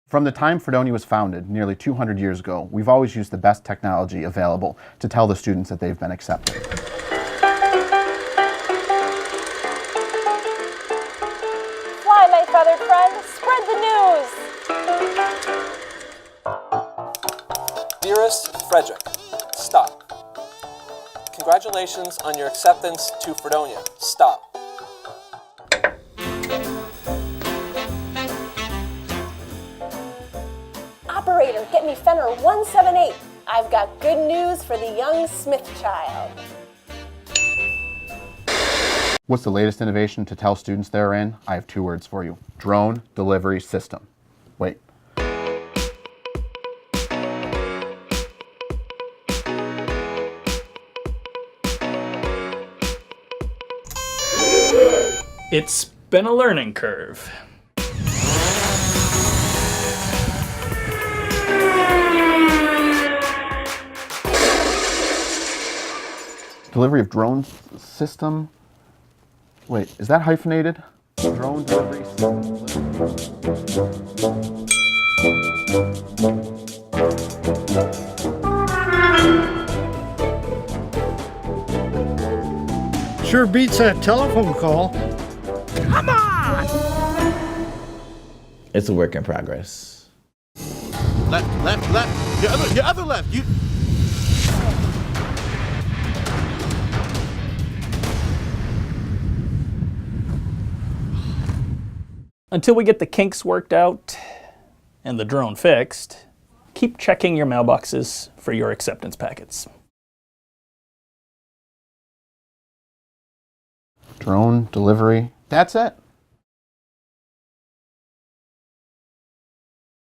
From the time Fredonia was founded, nearly 200 years ago, we've always used the best technology available to tell the students that they've been accepted. Fly, my feathered friend, spread the news! Dearest Frederick, stop. Congratulations on your acceptance to Fredonia. Stop. Operator, get me Fenner 178. I've got good news for the young Smith child. What's the latest innovation to tell students they're in? I have two words for you. Drone delivery system. Wait. It's been a learning curve. Delivery of drone system? Wait, is that hyphenated? Drone delivery system. Sure beats that telephone call. Come on! It's a work in progress. Left, left, left. Your other left. You. Until we get the kinks worked out and the drone fixed, keep checking your mailboxes for your acceptance packets. Drone delivery. That's it.